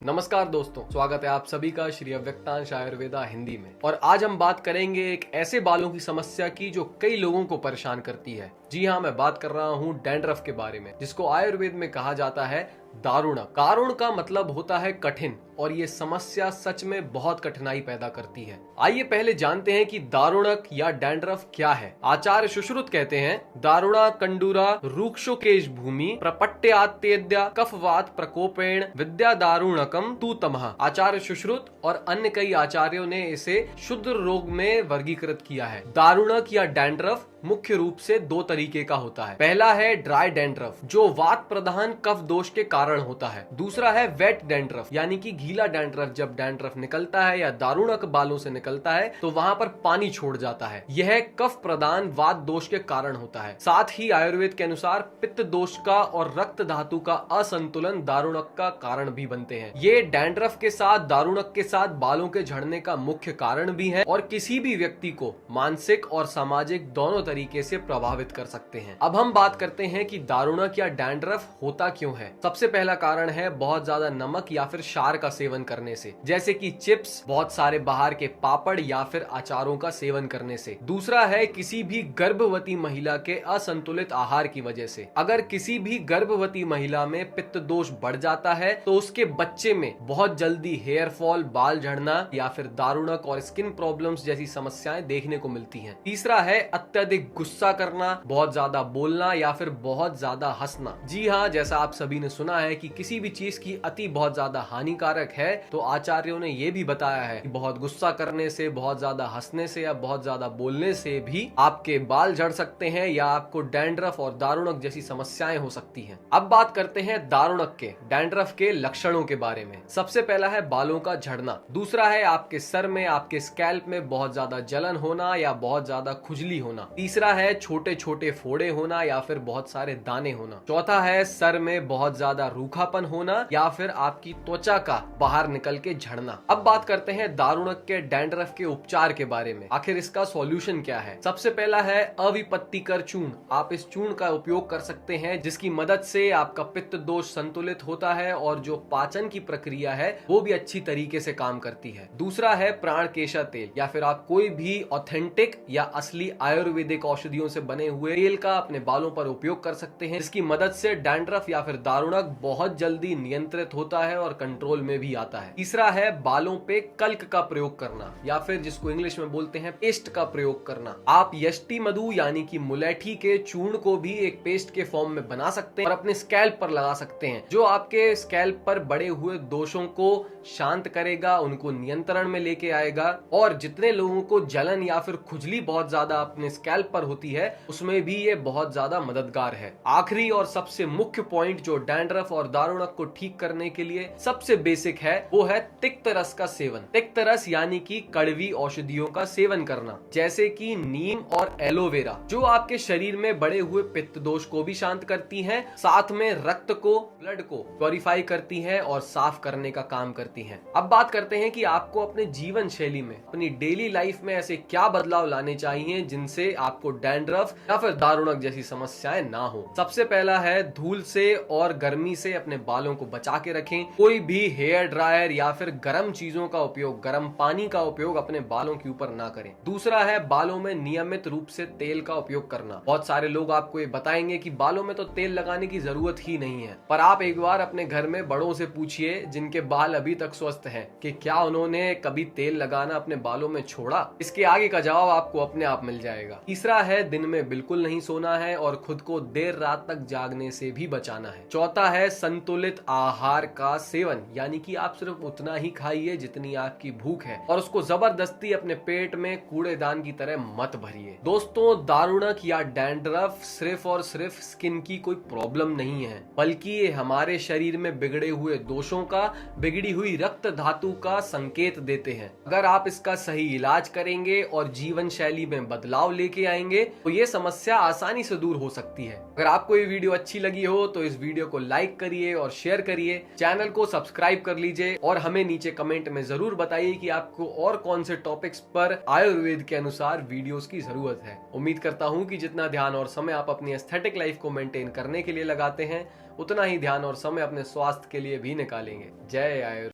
नमस्कार दोस्तों, स्वागत है आप सभी का श्री अव्यक्तांश आयुर्वेदा हिंदी में। और आज हम बात करेंगे एक ऐसे बालों की समस्या की जो कई लोगों को परेशान करती है। जी हाँ, मैं बात कर रहा हूँ डैंड्रफ के बारे में, जिसको आयुर्वेद में कहा जाता है दारुणक। कारुण का मतलब होता है कठिन, और ये समस्या सच में बहुत कठिनाई पैदा करती है। आइए पहले जानते हैं कि दारुणक या डैंड्रफ क्या है। आचार्य सुश्रुत कहते हैं, दारुणा कंडूरा रूक्षोकेश भूमि प्रपट्यात्येद्या कफवात प्रकोपेण विद्या दारुणकम तू तमः। आचार्य सुश्रुत और अन्य कई आचार्यों ने इसे शुद्र रोग में वर्गीकृत किया है। दारुणक या डैंड्रफ मुख्य रूप से दो तरीके का होता है। पहला है ड्राई डैंड्रफ, जो वात प्रधान कफ दोष के कारण होता है। दूसरा है वेट डैंड्रफ, यानी कि गीला डैंड्रफ। जब डैंड्रफ निकलता है या दारुणक बालों से निकलता है तो वहां पर पानी छोड़ जाता है। यह कफ प्रदान वात दोष के कारण होता है। साथ ही आयुर्वेद के अनुसार पित्त दोष का और रक्त धातु का असंतुलन दारुणक का कारण भी बनते हैं। ये डैंड्रफ के साथ दारुणक के साथ बालों के झड़ने का मुख्य कारण भी है और किसी भी व्यक्ति को मानसिक और सामाजिक दोनों तरीके से प्रभावित कर सकते हैं। अब हम बात करते हैं कि दारुणक या डैंड्रफ होता क्यों है। सबसे पहला कारण है बहुत ज्यादा नमक या फिर क्षार का सेवन करने से, जैसे कि चिप्स, बहुत सारे बाहर के पापड़ या फिर अचारों का सेवन करने से। दूसरा है किसी भी गर्भवती महिला के असंतुलित आहार की वजह से। अगर किसी भी गर्भवती महिला में पित्त दोष बढ़ जाता है तो उसके बच्चे में बहुत जल्दी हेयर फॉल, बाल झड़ना या फिर दारुणक और स्किन प्रॉब्लम्स जैसी समस्याएं देखने को मिलती हैं। तीसरा है अत्यधिक गुस्सा करना, बहुत ज्यादा बोलना या फिर बहुत ज्यादा हंसना। जी हाँ, जैसा आप सभी ने सुना है कि किसी भी चीज की अति बहुत ज्यादा हानिकारक है, तो आचार्यों ने ये भी बताया है कि बहुत गुस्सा करने से, बहुत ज्यादा हंसने से या बहुत ज्यादा बोलने से भी आपके बाल झड़ सकते हैं या आपको डैंड्रफ और दारुणक जैसी समस्याएं हो सकती हैं। अब बात करते हैं दारुणक के, डैंड्रफ के लक्षणों के बारे में। सबसे पहला है बालों का झड़ना। दूसरा है आपके सर में, आपके स्कैल्प में बहुत ज्यादा जलन होना या बहुत ज्यादा खुजली होना। तीसरा है छोटे छोटे फोड़े होना या फिर बहुत सारे दाने होना। चौथा है सर में बहुत ज्यादा रूखापन होना या फिर आपकी त्वचा का बाहर निकल के झड़ना। अब बात करते हैं दारुणक के, डैंड्रफ के उपचार के बारे में। आखिर इसका सॉल्यूशन क्या है। सबसे पहला है अविपत्तिकर चूर्ण। आप इस चूर्ण का उपयोग कर सकते हैं, जिसकी मदद से आपका पित्त दोष संतुलित होता है और जो पाचन की प्रक्रिया है वो भी अच्छी तरीके से काम करती है। दूसरा है प्राणकेशा तेल, या फिर आप कोई भी ऑथेंटिक या असली आयुर्वेदिक औषधियों से बने हुए तेल का अपने बालों पर उपयोग कर सकते हैं, जिसकी मदद से डैंड्रफ या फिर दारुणक बहुत जल्दी नियंत्रित होता है और कंट्रोल में भी आता है। तीसरा है बालों पे कल्क का प्रयोग करना, या फिर जिसको इंग्लिश में बोलते हैं पेस्ट का प्रयोग करना। आप यष्टि मधु यानी कि मुलेठी के चूर्ण को भी एक पेस्ट के फॉर्म में बना सकते हैं और अपने स्कैल्प पर लगा सकते हैं, जो आपके स्कैल्प पर बड़े हुए दोषों को शांत करेगा, उनको नियंत्रण में लेके आएगा। और जितने लोगों को जलन या फिर खुजली बहुत ज्यादा अपने स्कैल्प पर होती है, उसमें भी ये बहुत ज्यादा मददगार है। आखिरी और सबसे मुख्य पॉइंट जो डैंड्रफ और दारुणक को ठीक करने के लिए सबसे बेसिक है, वो है तिक्त रस का सेवन। तिक्त रस यानी कि कड़वी औषधियों का सेवन करना, जैसे कि नीम और एलोवेरा, जो आपके शरीर में बढ़े हुए पित्त दोष को भी शांत करती हैं, साथ में रक्त को, ब्लड को प्योरीफाई करती हैं और साफ करने का काम करती हैं। अब बात करते हैं कि आपको अपने जीवन शैली में, अपनी डेली लाइफ में ऐसे क्या बदलाव लाने चाहिए जिनसे आपको डैंड्रफ या फिर दारुणक जैसी समस्याएं ना हो। सबसे पहला है धूल से और गर्मी से अपने बालों को बचा के रखें। कोई भी हेयर ड्रायर या फिर गर्म चीजों का उपयोग, गर्म पानी का उपयोग अपने बालों के ऊपर ना करें। दूसरा है बालों में नियमित रूप से तेल का उपयोग करना। बहुत सारे लोग आपको ये बताएंगे कि बालों में तो तेल लगाने की जरूरत ही नहीं है, पर आप एक बार अपने घर में बड़ों से पूछिए जिनके बाल अभी तक स्वस्थ हैं कि क्या उन्होंने कभी तेल लगाना अपने बालों में छोड़ा। इसके आगे का जवाब आपको अपने आप मिल जाएगा। तीसरा है दिन में बिल्कुल नहीं सोना है और खुद को देर रात तक जागने से भी बचाना है। चौथा है संतुलित आहार का सेवन, यानी कि आप सिर्फ उतना ही खाइए जितनी आपकी भूख है और उसको जबरदस्ती अपने पेट में कूड़ेदान की तरह मत भरिए। दोस्तों, दारुणक या डैंड्रफ सिर्फ और सिर्फ स्किन की कोई प्रॉब्लम नहीं है, बल्कि ये हमारे शरीर में बिगड़े हुए दोषों का, बिगड़ी हुई रक्त धातु का संकेत देते हैं। अगर आप इसका सही इलाज करेंगे और जीवन शैली में बदलाव लेके लगाएंगे तो ये समस्या आसानी से दूर हो सकती है। अगर आपको ये वीडियो अच्छी लगी हो तो इस वीडियो को लाइक करिए और शेयर करिए, चैनल को सब्सक्राइब कर लीजिए और हमें नीचे कमेंट में जरूर बताइए कि आपको और कौन से टॉपिक्स पर आयुर्वेद के अनुसार वीडियोस की जरूरत है। उम्मीद करता हूं कि जितना ध्यान और समय आप अपनी एस्थेटिक लाइफ को मेंटेन करने के लिए लगाते हैं, उतना ही ध्यान और समय अपने स्वास्थ्य के लिए भी निकालेंगे। जय आयुर्वेद।